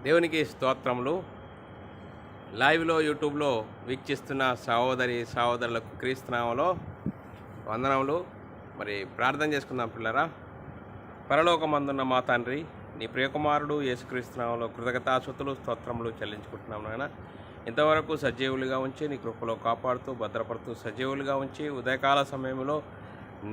దేవునికి స్తోత్రములు. లైవ్లో యూట్యూబ్లో వీక్షిస్తున్న సహోదరులకు క్రీస్తునామములో వందనములు. మరి ప్రార్థన చేసుకుందాం పిల్లరా. పరలోకమందున్న మా తండ్రి, నీ ప్రియకుమారుడు యేసుక్రీస్తునామములో కృతజ్ఞతాస్తుతులు స్తోత్రములు చెల్లించుకుంటున్నాం నాయన. ఇంతవరకు సజీవులుగా ఉంచి నీ కృపలో కాపాడుతూ భద్రపడుతూ సజీవులుగా ఉంచి ఉదయకాల సమయంలో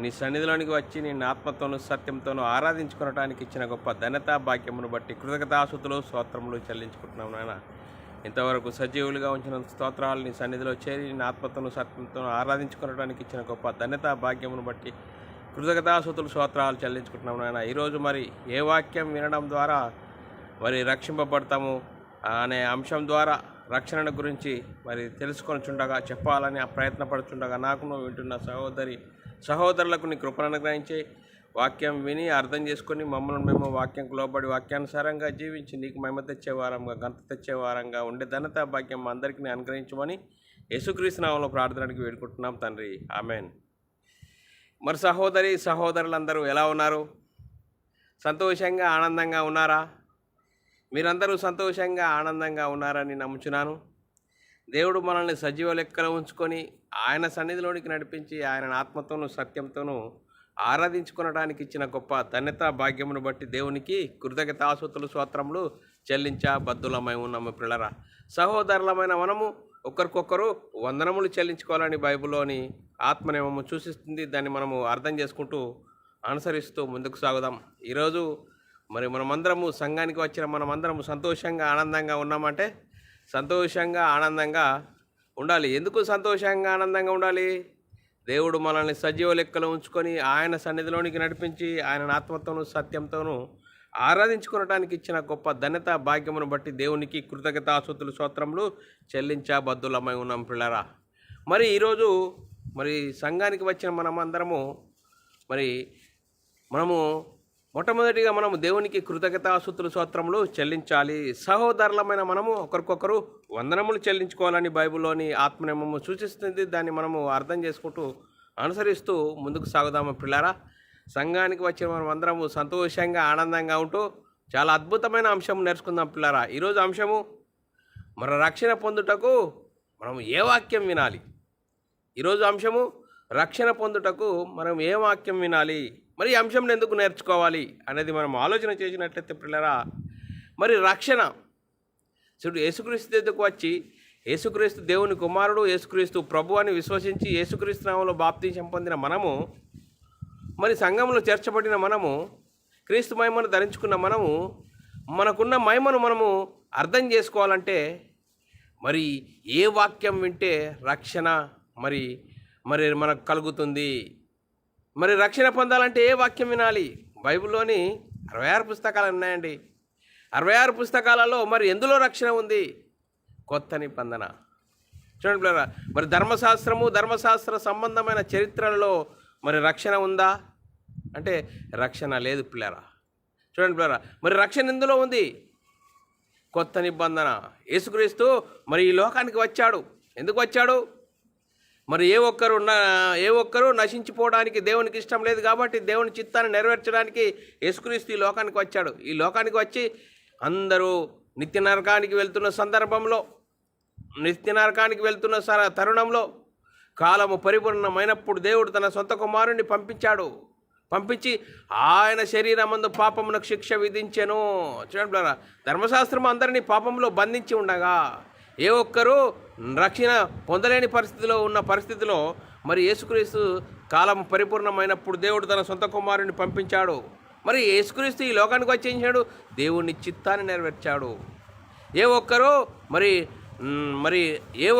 నీ సన్నిధిలోనికి వచ్చి నీ ఆత్మతోనూ సత్యంతోనూ ఆరాధించుకోవడానికి ఇచ్చిన గొప్ప ధన్యత భాగ్యమును బట్టి కృతజ్ఞతాస్తుతులు స్తోత్రములు చెల్లించుకుంటున్నాం నాయన. ఇంతవరకు సజీవులుగా ఉంచిన స్తోత్రాలు నీ సన్నిధిలో చేరి నీ ఆత్మతోనూ సత్యంతోనూ ఆరాధించుకోవడానికి ఇచ్చిన గొప్ప ధన్యత భాగ్యమును బట్టి కృతజ్ఞతాస్తుతులు స్తోత్రాలు చెల్లించుకుంటున్నాం నాయన. ఈరోజు మరి ఏ వాక్యం వినడం ద్వారా మరి రక్షింపబడతాము అనే అంశం ద్వారా రక్షణ గురించి మరి తెలుసుకొని చెప్పాలని ప్రయత్నపడుచుండగా నాకును వింటున్న సహోదరులకు నీ కృపను అనుగ్రహించి వాక్యం విని అర్థం చేసుకొని మమ్మల్ని మేము వాక్యంకు లోబడి వాక్యానుసారంగా జీవించి నీకు మహిమ తెచ్చేవారంగా గంత తెచ్చేవారంగా ఉండే ధన్యత భాగ్యం అందరికీ అనుగ్రహించమని యేసుక్రీస్తు నామములో ప్రార్థనకి వేడుకుంటున్నాం తండ్రి, ఆమెన్. మరి సహోదరులందరూ ఎలా ఉన్నారు? సంతోషంగా ఆనందంగా ఉన్నారా? మీరందరూ సంతోషంగా ఆనందంగా ఉన్నారని నమ్ముచున్నాను. దేవుడు మనల్ని సజీవ లెక్కలో ఉంచుకొని ఆయన సన్నిధిలోనికి నడిపించి ఆయన ఆత్మతోనూ సత్యంతోనూ ఆరాధించుకోవడానికి ఇచ్చిన గొప్ప ధన్యత భాగ్యమును బట్టి దేవునికి కృతజ్ఞతాస్తుతులు స్తోత్రములు బద్దులమై ఉన్నాము పిల్లరా. సహోదరులమైన మనము ఒకరికొకరు వందనములు చెల్లించుకోవాలని బైబిల్లోని ఆత్మనియమము సూచిస్తుంది. దాన్ని మనము అర్థం చేసుకుంటూ అనుసరిస్తూ ముందుకు సాగుదాం. ఈరోజు మరి మనమందరము సంఘానికి వచ్చిన మనమందరము సంతోషంగా ఆనందంగా ఉన్నామంటే సంతోషంగా ఆనందంగా ఉండాలి. ఎందుకు సంతోషంగా ఆనందంగా ఉండాలి? దేవుడు మనల్ని సజీవ లెక్కలో ఉంచుకొని ఆయన సన్నిధిలోనికి నడిపించి ఆయన ఆత్మతోనూ సత్యంతోనూ ఆరాధించుకోవడానికి ఇచ్చిన గొప్ప ధన్యత భాగ్యమును బట్టి దేవునికి కృతజ్ఞతాస్తుతులు స్తోత్రములు బద్దులమై ఉన్నాం పిల్లరా. మరి ఈరోజు మరి సంఘానికి వచ్చిన మనమందరము మనము మొట్టమొదటిగా మనము దేవునికి కృతజ్ఞతాస్తుతులు స్తోత్రములు చెల్లించాలి. సహోదరులమైన మనము ఒకరికొకరు వందనములు చెల్లించుకోవాలని బైబిల్లోని ఆత్మనియమము సూచిస్తుంది. దాన్ని మనము అర్థం చేసుకుంటూ అనుసరిస్తూ ముందుకు సాగుదాము పిల్లారా. సంఘానికి వచ్చిన మనం అందరము సంతోషంగా ఆనందంగా ఉంటూ చాలా అద్భుతమైన అంశం నేర్చుకుందాం పిల్లారా. ఈరోజు అంశము మన రక్షణ పొందుటకు మనం ఏ వాక్యం వినాలి. ఈరోజు అంశము రక్షణ పొందుటకు మనం ఏ వాక్యం వినాలి, మరి ఈ అంశంను ఎందుకు నేర్చుకోవాలి అనేది మనం ఆలోచన చేసినట్లయితే పిల్లరా, మరి రక్షణ చూడు, యేసుక్రీస్తు దగ్గరకు వచ్చి యేసుక్రీస్తు దేవుని కుమారుడు, యేసుక్రీస్తు ప్రభు అని విశ్వసించి యేసుక్రీస్తు నామములో బాప్తిసం పొందిన మనము, మరి సంఘంలో చేర్చబడిన మనము, క్రీస్తు మహిమను ధరించుకున్న మనము, మనకున్న మహిమను మనము అర్థం చేసుకోవాలంటే మరి ఏ వాక్యం వింటే రక్షణ మరి మనకు కలుగుతుంది. మరి రక్షణ పొందాలంటే ఏ వాక్యం వినాలి? బైబిల్లోని 66 పుస్తకాలు ఉన్నాయండి. 66 పుస్తకాలలో మరి ఎందులో రక్షణ ఉంది? కొత్త నిబంధన. చూడండి పిల్లరా, మరి ధర్మశాస్త్ర సంబంధమైన చరిత్రలలో మరి రక్షణ ఉందా అంటే రక్షణ లేదు పిల్లరా. చూడండి పిల్లరా, మరి రక్షణ ఎందులో ఉంది? కొత్త నిబంధన. యేసుక్రీస్తు మరి ఈ లోకానికి వచ్చాడు. ఎందుకు వచ్చాడు? మరి ఏ ఒక్కరు నశించిపోవడానికి దేవునికి ఇష్టం లేదు కాబట్టి దేవుని చిత్తాన్ని నెరవేర్చడానికి యేసుక్రీస్తు ఈ లోకానికి వచ్చాడు. ఈ లోకానికి వచ్చి అందరూ నిత్య నరకానికి వెళ్తున్న తరుణంలో కాలము పరిపూర్ణమైనప్పుడు దేవుడు తన సొంత కుమారుణ్ణి పంపించి ఆయన శరీరమందు పాపమునకు శిక్ష విధించెను. చూడండి, ధర్మశాస్త్రం అందరినీ పాపంలో బంధించి ఉండగా ఏ ఒక్కరూ రక్షణ పొందలేని పరిస్థితిలో మరి యేసుక్రీస్తు కాలం పరిపూర్ణమైనప్పుడు దేవుడు తన సొంత కుమారుని పంపించాడు. మరి యేసుక్రీస్తు ఈ లోకానికి వచ్చేసాడు, దేవుని చిత్తాన్ని నెరవేర్చాడు. ఏ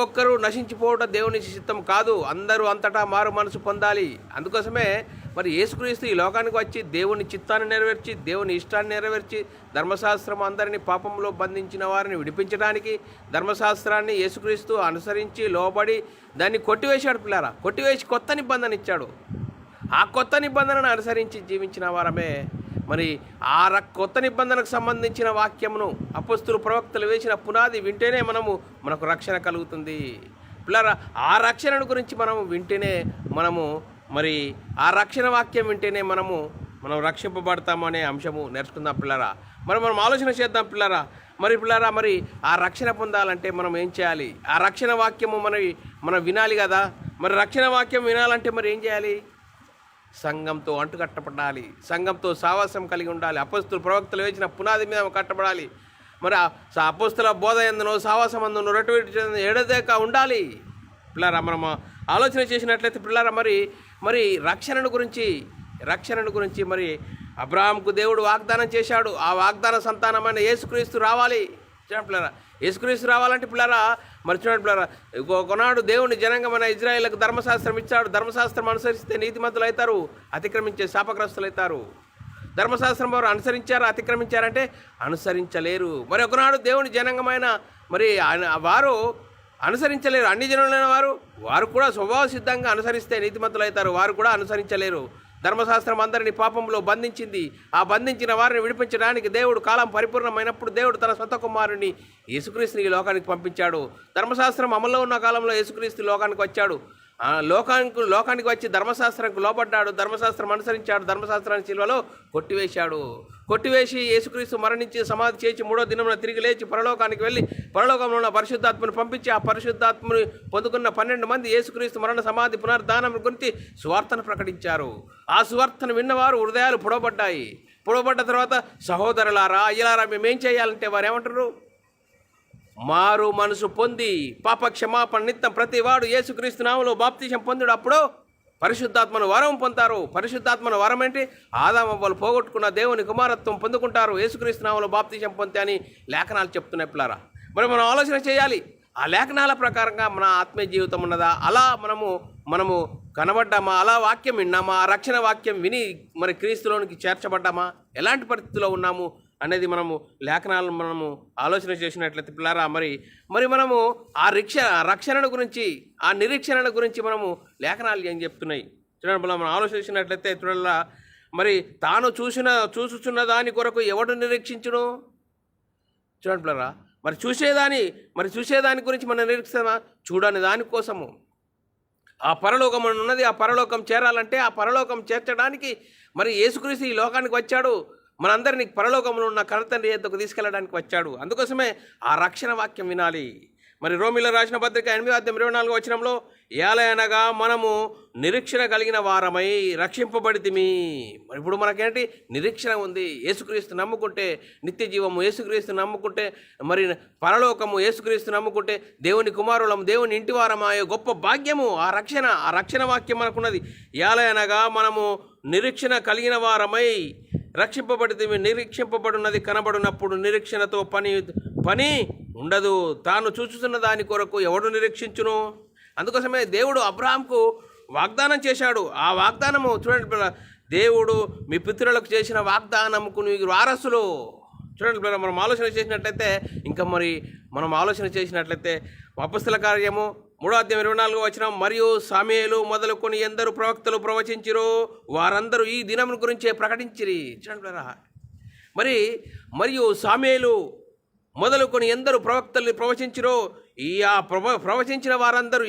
ఒక్కరు నశించిపోవడం దేవుని చిత్తం కాదు. అందరూ అంతటా మారు మనసు పొందాలి. అందుకోసమే మరి యేసుక్రీస్తు ఈ లోకానికి వచ్చి దేవుని చిత్తాన్ని నెరవేర్చి దేవుని ఇష్టాన్ని నెరవేర్చి ధర్మశాస్త్రం అందరినీ పాపంలో బంధించిన వారిని విడిపించడానికి ధర్మశాస్త్రాన్ని యేసుక్రీస్తు అనుసరించి లోబడి దాన్ని కొట్టివేశాడు పిల్లారా. కొట్టివేసి కొత్త నిబంధన ఇచ్చాడు. ఆ కొత్త నిబంధనను అనుసరించి జీవించిన వారమే మరి కొత్త నిబంధనకు సంబంధించిన వాక్యమును అపొస్తలులు ప్రవక్తలు వేసిన పునాది వింటేనే మనకు రక్షణ కలుగుతుంది పిల్లరా. ఆ రక్షణను గురించి మనం వింటేనే మరి ఆ రక్షణ వాక్యం వింటేనే మనం రక్షింపబడతామనే అంశము నేర్చుకుందాం పిల్లరా. మనం ఆలోచన చేద్దాం పిల్లరా. మరి పిల్లరా, మరి ఆ రక్షణ పొందాలంటే మనం ఏం చేయాలి? ఆ రక్షణ వాక్యము మనం వినాలి కదా. మరి రక్షణ వాక్యం వినాలంటే మరి ఏం చేయాలి? సంఘంతో అంటుకట్టబడాలి, సంఘంతో సావాసం కలిగి ఉండాలి. అపొస్తలులు ప్రవక్తలు వేసిన పునాది మీద కట్టబడాలి. మరి ఆ అపొస్తల బోధ ఎందునో సావాసం అందును రొట్టె ఎడదేక ఉండాలి. పిల్లారా, మనం ఆలోచన చేసినట్లయితే పిల్లారా, మరి రక్షణను గురించి మరి అబ్రాహాంకు దేవుడు వాగ్దానం చేశాడు. ఆ వాగ్దాన సంతానమైన యేసుక్రీస్తు రావాలి. చూడండి పిల్లారా, యేసుక్రీస్తు రావాలంటే పిల్లారా, మరి చూడండి పిల్లారా, ఒకనాడు దేవుని జనాంగమైన ఇజ్రాయేలుకు ధర్మశాస్త్రం ఇచ్చాడు. ధర్మశాస్త్రం అనుసరిస్తే నీతిమంతులు అవుతారు, అతిక్రమించే శాపగ్రస్తులు అవుతారు. ధర్మశాస్త్రం వారు అనుసరించారా, అతిక్రమించారంటే అనుసరించలేరు. మరి ఒకనాడు దేవుని జనాంగమైన మరి వారు అనుసరించలేరు. అన్ని జనులైన వారు కూడా స్వభావ సిద్ధంగా అనుసరిస్తే నీతిమంతులు అవుతారు, వారు కూడా అనుసరించలేరు. ధర్మశాస్త్రం అందరినీ పాపంలో బంధించింది. ఆ బంధించిన వారిని విడిపించడానికి దేవుడు కాలం పరిపూర్ణమైనప్పుడు దేవుడు తన సొంత కుమారుని యేసుక్రీస్తుని ఈ లోకానికి పంపించాడు. ధర్మశాస్త్రం అమల్లో ఉన్న కాలంలో యేసుక్రీస్తు లోకానికి వచ్చాడు. లోకానికి వచ్చి ధర్మశాస్త్రంకు లోబడ్డాడు, ధర్మశాస్త్రం అనుసరించాడు, ధర్మశాస్త్రాన్ని శిలువలో కొట్టివేసి యేసుక్రీస్తు మరణించి సమాధి చేసి 3వ దినమున తిరిగి లేచి పరలోకానికి వెళ్ళి పరలోకంలో ఉన్న పరిశుద్ధాత్మను పంపించి ఆ పరిశుద్ధాత్మను పొందుకున్న 12 మంది యేసుక్రీస్తు మరణ సమాధి పునరుద్ధానం గురించి సువార్తను ప్రకటించారు. ఆ సువార్తను విన్నవారు హృదయాలు పొడవబడ్డ తర్వాత సహోదరులారా, అయ్యలారా, మేమేం చేయాలంటే వారు ఏమంటారు? మారు మనసు పొంది పాప క్షమాపణ నిత్యం ప్రతి వాడు యేసుక్రీస్తు నామములో బాప్తిసం పొందుడు అప్పుడు పరిశుద్ధాత్మను వరం పొందుతారు. పరిశుద్ధాత్మను వరం ఏంటి? ఆదామవ్వలు పోగొట్టుకున్న దేవుని కుమారత్వం పొందుకుంటారు యేసుక్రీస్తు నామములో బాప్తిసం పొందితే అని లేఖనాలు చెప్తున్నాయి పిల్లారా. మరి మనం ఆలోచన చేయాలి, ఆ లేఖనాల ప్రకారంగా మన ఆత్మీయ జీవితం ఉన్నదా? అలా మనము కనబడ్డామా? అలా వాక్యం విన్నామా? ఆ రక్షణ వాక్యం విని మరి క్రీస్తులోనికి చేర్చబడ్డామా? ఎలాంటి పరిస్థితిలో ఉన్నాము అనేది లేఖనాలను ఆలోచన చేసినట్లయితే పిల్లారా, మరి మనము ఆ రక్షణను గురించి, ఆ నిరీక్షణ గురించి లేఖనాలు ఏం చెప్తున్నాయి చూడండి. మనం ఆలోచన చేసినట్లయితే చూడాలా, మరి తాను చూసుచున్న దాని కొరకు ఎవడు నిరీక్షించును? చూడండి పిల్లారా, మరి చూసేదాని గురించి మనం నిరీక్షిస్తామా? చూడని దానికోసము ఆ పరలోకం ఉన్నది. ఆ పరలోకం చేరాలంటే ఆ పరలోకం చేర్చడానికి మరి యేసుక్రీస్తు ఈ లోకానికి వచ్చాడు. మనందరినీ పరలోకంలో ఉన్న కనతండ్రి యొద్దకు తీసుకెళ్ళడానికి వచ్చాడు. అందుకోసమే ఆ రక్షణ వాక్యం వినాలి. మరి రోమీయులకు రాసిన పత్రిక 8:24 వచనంలో, ఏలయనగా మనము నిరీక్షణ కలిగిన వారమై రక్షింపబడితిమి. మరి ఇప్పుడు మనకేంటి? నిరీక్షణ ఉంది. యేసుక్రీస్తు నమ్ముకుంటే నిత్య జీవము, యేసుక్రీస్తు నమ్ముకుంటే మరి పరలోకము, యేసుక్రీస్తు నమ్ముకుంటే దేవుని కుమారులము, దేవుని ఇంటి వారము, గొప్ప భాగ్యము. ఆ రక్షణ వాక్యం మనకున్నది. ఏలయనగా మనము నిరీక్షణ కలిగిన వారమై రక్షింపబడితే నిరీక్షింపబడినది కనబడినప్పుడు నిరీక్షణతో పని ఉండదు. తాను చూచుతున్న దాని కొరకు ఎవడు నిరీక్షించును? అందుకోసమే దేవుడు అబ్రాహాంకు వాగ్దానం చేశాడు. ఆ వాగ్దానము చూడండి, దేవుడు మీ పితరులకు చేసిన వాగ్దానముకు మీరు వారసులు. చూడండి, మనం ఆలోచన చేసినట్లయితే అపొస్తలుల కార్యము 3:24 వచనం, మరియు సమూయేలు మొదలుకొని ఎందరు ప్రవక్తలు ప్రవచించిరో వారందరూ ఈ దినం గురించే ప్రకటించిరి. చూడండి, మరియు సమూయేలు మొదలుకొని ఎందరు ప్రవక్తలు ప్రవచించిరో ప్రవచించిన వారందరూ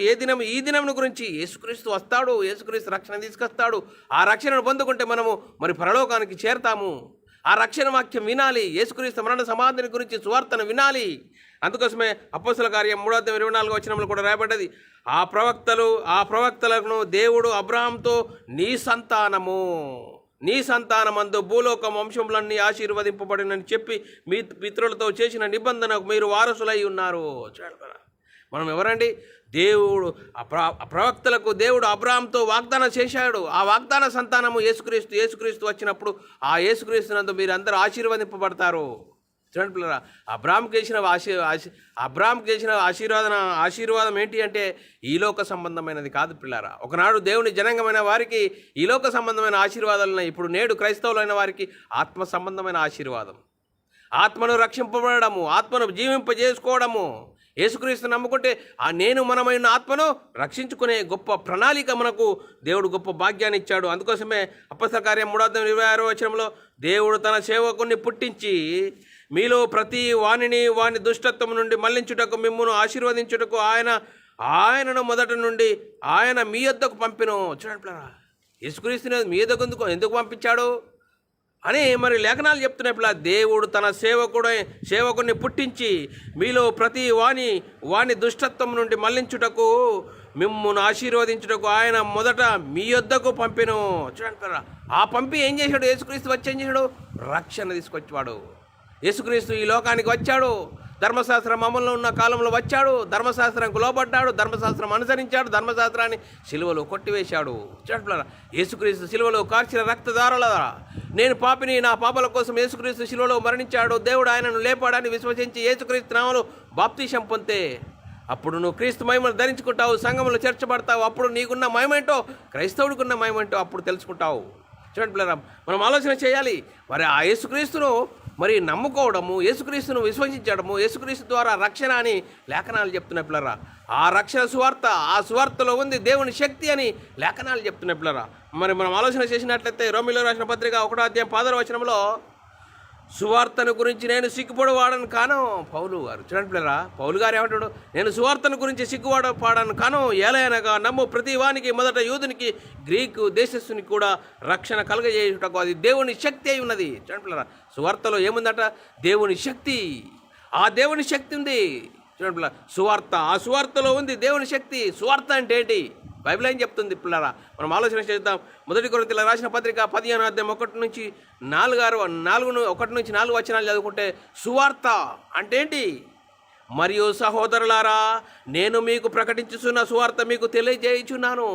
ఈ దినం గురించి యేసుక్రీస్తు వస్తాడు, యేసుక్రీస్తు రక్షణ తీసుకొస్తాడు. ఆ రక్షణను పొందుకుంటే మనము మరి పరలోకానికి చేరతాము. ఆ రక్షణ వాక్యం వినాలి. యేసుక్రీస్తు మరణ సమాధిని గురించి సువార్తను వినాలి. అందుకోసమే అపొస్తలుల కార్యం 3:24 వచనంలో కూడా రాయబడ్డది, ఆ ప్రవక్తలను దేవుడు అబ్రాహాంతో నీ సంతానమందు భూలోక వంశములన్నీ ఆశీర్వదింపబడినని చెప్పి మీ పితరులతో చేసిన నిబంధనకు మీరు వారసులై ఉన్నారు. మనం ఎవరండి? దేవుడు ప్రవక్తలకు దేవుడు అబ్రాహాంతో వాగ్దానం చేశాడు. ఆ వాగ్దాన సంతానము యేసుక్రీస్తు వచ్చినప్పుడు ఆ యేసుక్రీస్తునందు మీరు అందరూ ఆశీర్వదింపబడతారు. చూడండి పిల్లరా, అబ్రాహాంకి చేసిన ఆశీర్వాదం ఏంటి అంటే ఈలోక సంబంధమైనది కాదు పిల్లరా. ఒకనాడు దేవుని జనాంగమైన వారికి ఈలోక సంబంధమైన ఆశీర్వాదాలు ఉన్నాయి. ఇప్పుడు నేడు క్రైస్తవులైన వారికి ఆత్మ సంబంధమైన ఆశీర్వాదం, ఆత్మను రక్షింపబడము, ఆత్మను జీవింపజేసుకోవడము. యేసుక్రీస్తు నమ్ముకుంటే మనమైన ఆత్మను రక్షించుకునే గొప్ప ప్రణాళిక మనకు దేవుడు గొప్ప భాగ్యాన్ని ఇచ్చాడు. అందుకోసమే అపొస్తలుల కార్యం 3:26 వచనంలో, దేవుడు తన సేవకుని పుట్టించి మీలో ప్రతి వాని దుష్టత్వం నుండి మళ్లించుటకు మిమ్మును ఆశీర్వదించుటకు ఆయనను మొదట నుండి మీ యొద్దకు పంపిను. చూడండి, యేసుక్రీస్తుని మీ యొద్దకు ఎందుకు పంపించాడు? అని మరి లేఖనాలు చెప్తున్నప్పుడు దేవుడు తన సేవకుని పుట్టించి మీలో ప్రతి వాని దుష్టత్వం నుండి మళ్లించుటకు మిమ్మును ఆశీర్వదించుటకు ఆయన మొదట మీ యొద్దకు పంపెను. చూడండి, ఆ పంపి ఏం చేశాడు? యేసుక్రీస్తు వచ్చి ఏం చేశాడు? రక్షణ తీసుకొచ్చాడు. యేసుక్రీస్తు ఈ లోకానికి వచ్చాడు, ధర్మశాస్త్రం అమల్లో ఉన్న కాలంలో వచ్చాడు, ధర్మశాస్త్రంకు లోబడ్డాడు, ధర్మశాస్త్రం అనుసరించాడు, ధర్మశాస్త్రాన్ని సిలువలో కొట్టివేశాడు. చూడండి, యేసుక్రీస్తు సిలువలో కార్చిన రక్తధారల నేను పాపిని, నా పాపల కోసం యేసుక్రీస్తు సిలువలో మరణించాడు, దేవుడు ఆయనను లేపాడని విశ్వసించి యేసుక్రీస్తు నామములో బాప్తీసం పొందే అప్పుడు నువ్వు క్రీస్తు మహిమను ధరించుకుంటావు, సంఘంలో చేర్చబడతావు. అప్పుడు నీకున్న మహిమేంటో, క్రైస్తవుడికున్న మహిమేంటో అప్పుడు తెలుసుకుంటావు. చూడండి పిల్లరా, మనం ఆలోచన చేయాలి. మరి ఆ యేసుక్రీస్తును మరి నమ్ముకోవడము, యేసుక్రీస్తును విశ్వసించడము, యేసుక్రీస్తు ద్వారా రక్షణ అని లేఖనాలు చెప్తున్న పిల్లరా. ఆ రక్షణ సువార్త, ఆ సువార్తలో ఉంది దేవుని శక్తి అని లేఖనాలు చెప్తున్న పిల్లరా. మరి మనం ఆలోచన చేసినట్లయితే రోమీయులకు రాసిన పత్రిక 1:16 వచనంలో సువార్తను గురించి నేను సిగ్గుపడవాడను కాను పౌలు గారు. చూడండి పిల్లరా, పౌలు గారు ఏమంటాడు? నేను సువార్తను గురించి సిగ్గుపడపాడను కాను, ఏలయనగా నమ్ము ప్రతి వానికి, మొదట యూదునికి గ్రీకు దేశస్థునికి కూడా రక్షణ కలగజేయుటకు అది దేవుని శక్తి అయి ఉన్నది. చూడండి పిల్లరా, సువార్తలో ఏముందట? దేవుని శక్తి. ఆ దేవుని శక్తి ఉంది. చూడండి పిల్లరా, సువార్త, ఆ సువార్తలో ఉంది దేవుని శక్తి. సువార్త అంటే ఏంటి? బైబిల్ ఏం చెప్తుంది పిల్లరా? మనం ఆలోచన చేద్దాం. 1 కొరింథీయులకు రాసిన పత్రిక 15:1-4 వచనాలు చదువుకుంటే సువార్త అంటే ఏంటి? మరియు సహోదరులారా, నేను మీకు ప్రకటించుచున్న సువార్త మీకు తెలియజేయుచున్నాను.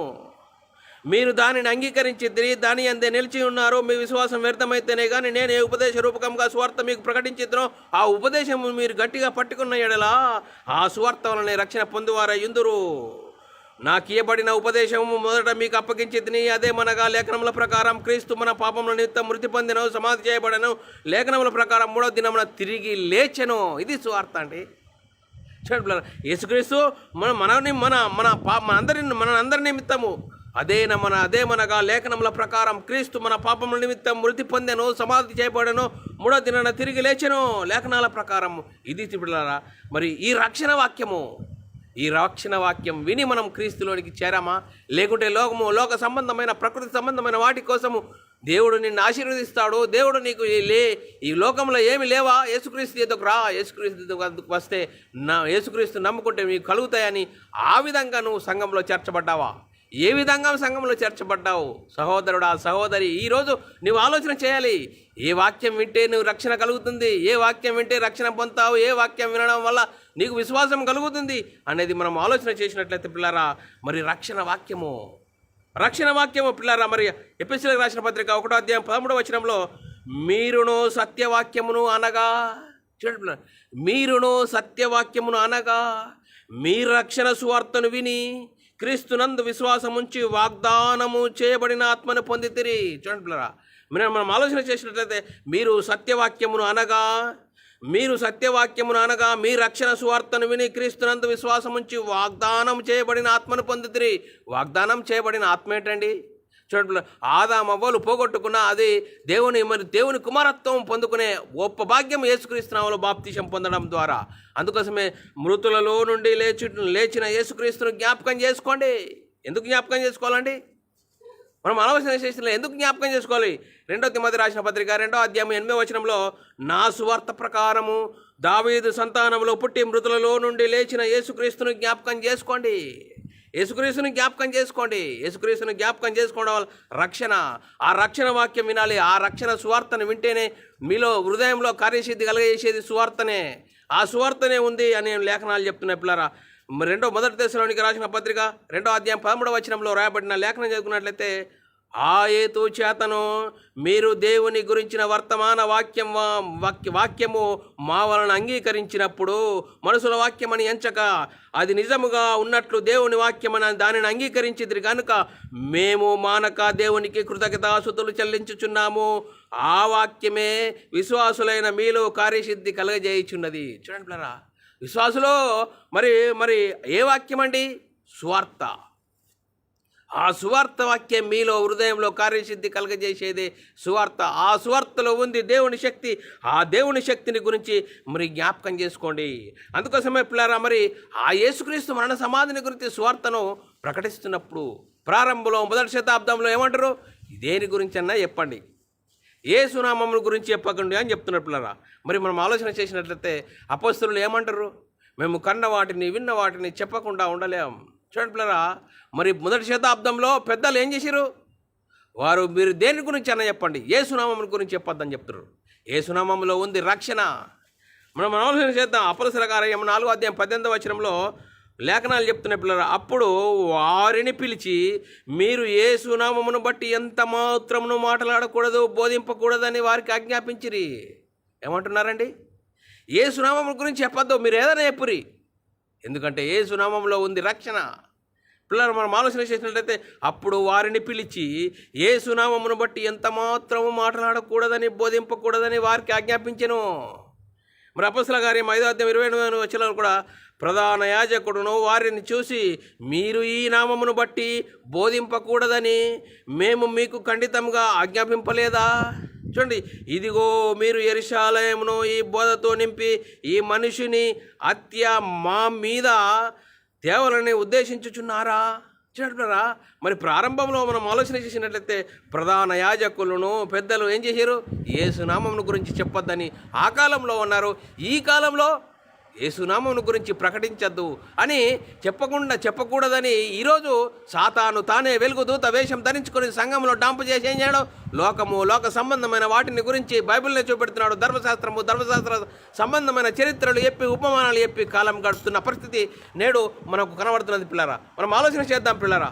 మీరు దానిని అంగీకరించిద్రి, దాని అందే నిలిచి ఉన్నారు. మీ విశ్వాసం వ్యర్థమైతేనే కానీ నేను ఏ ఉపదేశ రూపకంగా సువార్త మీకు ప్రకటించిద్రో ఆ ఉపదేశము మీరు గట్టిగా పట్టుకున్న ఎడలా ఆ సువార్త వలనే రక్షణ పొందువారై యుందురు. నాకు ఇయ్యబడిన ఉపదేశము మొదట మీకు అప్పగించితిని, అదేమనగా లేఖనముల ప్రకారం క్రీస్తు మన పాపముల నిమిత్తం మృతి పొందెను, సమాధి చేయబడను, లేఖనముల ప్రకారం 3వ దినమున తిరిగి లేచెను. ఇది సువార్త అండి. చూడండి, యేసుక్రీస్తు మనందరి నిమిత్తము అదేమనగా లేఖనముల ప్రకారం క్రీస్తు మన పాపముల నిమిత్తం మృతి పొందెను, సమాధి చేయబడను, 3వ దినాన తిరిగి లేచెను. లేఖనాల ప్రకారం ఇది పిల్లరా. మరి ఈ రక్షణ వాక్యం విని మనం క్రీస్తులోనికి చేరామా? లేకుంటే లోక సంబంధమైన, ప్రకృతి సంబంధమైన వాటి కోసము దేవుడు నిన్ను ఆశీర్వదిస్తాడు. దేవుడు నీకు ఈ లోకంలో ఏమి లేవా, యేసుక్రీస్తు ఎదుకు రా, యేసుక్రీస్తు వస్తే యేసుక్రీస్తు నమ్ముకుంటే మీకు కలుగుతాయని ఆ విధంగా నువ్వు సంఘంలో చేర్చబడ్డావా? ఏ విధంగా సంఘంలో చేర్చబడ్డావు? సహోదరుడా, సహోదరి, ఈరోజు నువ్వు ఆలోచన చేయాలి. ఏ వాక్యం వింటే నువ్వు రక్షణ కలుగుతుంది, ఏ వాక్యం వింటే రక్షణ పొందుతావు, ఏ వాక్యం వినడం వల్ల నీకు విశ్వాసం కలుగుతుంది అనేది మనం ఆలోచన చేసినట్లయితే పిల్లరా, మరి రక్షణ వాక్యము పిల్లరా. మరి ఎఫెసీయులకు రాసిన పత్రిక 1:13 వచనంలో మీరును సత్యవాక్యమును అనగా, చూడండి, మీరును సత్యవాక్యమును అనగా మీ రక్షణ సువార్తను విని క్రీస్తునందు విశ్వాసముంచి వాగ్దానము చేయబడిన ఆత్మను పొందితిరి. చూడండి పిల్లరా, మనం ఆలోచన చేసినట్లయితే మీరు సత్యవాక్యమును అనగా మీ రక్షణ సువార్తను విని క్రీస్తునందు విశ్వాసముంచి వాగ్దానం చేయబడిన ఆత్మను పొందితిరి. వాగ్దానం చేయబడిన ఆత్మ ఏంటండి? చూడండి, ఆదామవ్వలు పోగొట్టుకున్న అది దేవుని కుమారత్వం పొందుకునే గొప్ప భాగ్యం యేసుక్రీస్తు నామములో బాప్తీసం పొందడం ద్వారా. అందుకోసమే మృతులలో నుండి లేచిన యేసుక్రీస్తును జ్ఞాపకం చేసుకోండి. ఎందుకు జ్ఞాపకం చేసుకోవాలండి? మనం ఆలోచన చేసిన ఎందుకు జ్ఞాపకం చేసుకోవాలి? 2 తిమోతి రాసిన పత్రిక 2:8 వచనంలో నా సువార్త ప్రకారము దావీదు సంతానంలో పుట్టి మృతులలో నుండి లేచిన యేసుక్రీస్తును జ్ఞాపకం చేసుకోండి. యేసుక్రీస్తుని జ్ఞాపకం చేసుకోవడం వల్ల రక్షణ, ఆ రక్షణ వాక్యం వినాలి. ఆ రక్షణ సువార్తను వింటేనే మీలో హృదయంలో కార్యసిద్ధి కలగజేసేది సువార్తనే. ఆ సువార్తనే ఉంది అని లేఖనాలు చెప్తున్నాయి పిల్లరా. 1 దశలోనికి రాసిన పత్రిక 2:13 వచనంలో రాయబడిన లేఖనం చదువుకున్నట్లయితే ఆ హేతు చేతను మీరు దేవుని గురించిన వర్తమాన వాక్యము మా వలన అంగీకరించినప్పుడు మనుషుల వాక్యమని ఎంచక అది నిజముగా ఉన్నట్లు దేవుని వాక్యమని దానిని అంగీకరించిదిరి కనుక మేము మానక దేవునికి కృతజ్ఞతాస్తుతులు చెల్లించుచున్నాము. ఆ వాక్యమే విశ్వాసులైన మీలో కార్యసిద్ధి కలగజేయుచున్నది. చూడండి పిల్లరా, విశ్వాసులో మరి ఏ వాక్యం అండి? సువార్త. ఆ సువార్త వాక్యం మీలో హృదయంలో కార్యసిద్ధి కలగజేసేదే సువార్త. ఆ సువార్తలో ఉంది దేవుని శక్తి. ఆ దేవుని శక్తిని గురించి మరి జ్ఞాపకం చేసుకోండి. అందుకోసమే పిల్లరా, మరి ఆ యేసుక్రీస్తు మరణ సమాధిని గురించి సువార్తను ప్రకటిస్తున్నప్పుడు ప్రారంభంలో 1వ శతాబ్దంలో ఏమంటారు? దేని గురించి అన్నా చెప్పండి, యేసునామమును గురించి చెప్పకండి అని చెప్తున్నారు పిల్లరా. మరి మనం ఆలోచన చేసినట్లయితే అపొస్తలులు ఏమంటారు? మేము కన్న వాటిని విన్న వాటిని చెప్పకుండా ఉండలేం. చూడండి పిల్లరా, మరి మొదటి శతాబ్దంలో పెద్దలు ఏం చేశారు? వారు మీరు దేని గురించి అన్న చెప్పండి, యేసునామముల గురించి చెప్పొద్దని చెప్తున్నారు. యేసునామములో ఉంది రక్షణ. మనం ఆలోచన చేద్దాం. అపొస్తలుల కార్యం 4:18 లేఖనాలు చెప్తున్న పిల్లలు, అప్పుడు వారిని పిలిచి మీరు యేసునామమును బట్టి ఎంత మాత్రమును మాట్లాడకూడదు, బోధింపకూడదని వారికి ఆజ్ఞాపించిరి. ఏమంటున్నారండి? యేసునామముల గురించి చెప్పొద్దు, మీరు ఏదైనా చెప్పురి, ఎందుకంటే యేసునామంలో ఉంది రక్షణ. పిల్లలు మనం ఆలోచన చేసినట్లయితే అప్పుడు వారిని పిలిచి యేసునామమును బట్టి ఎంత మాత్రము మాట్లాడకూడదని, బోధింపకూడదని వారికి ఆజ్ఞాపించెను. మరి అపొస్తలుల కార్యం 5:28 కూడా ప్రధాన యాజకుడును వారిని చూసి మీరు ఈ నామమును బట్టి బోధింపకూడదని మేము మీకు ఖండితంగా ఆజ్ఞాపింపలేదా? చూడండి, ఇదిగో మీరు యెరూషలేమును ఈ బోధతో నింపి ఈ మనిషిని హత్య మా మీద తేవాలని ఉద్దేశించుచున్నారా? చూడంటారా, మరి ప్రారంభంలో మనం ఆలోచన చేసినట్లయితే ప్రధాన యాజకులను పెద్దలు ఏం చేశారు? యేసునామమును గురించి చెప్పొద్దని ఆ కాలంలో ఉన్నారు. ఈ కాలంలో యేసునామమును గురించి ప్రకటించద్దు అని చెప్పకూడదని ఈరోజు సాతాను తానే వెలుగుదూత వేషం ధరించుకొని సంఘంలో డాంపు చేసి ఏం చేయడం? లోక సంబంధమైన వాటిని గురించి బైబిల్ని చూపెడుతున్నాడు. ధర్మశాస్త్ర సంబంధమైన చరిత్రలు చెప్పి ఉపమానాలు చెప్పి కాలం గడుపుతున్న పరిస్థితి నేడు మనకు కనబడుతున్నది పిల్లరా. మనం ఆలోచన చేద్దాం పిల్లరా.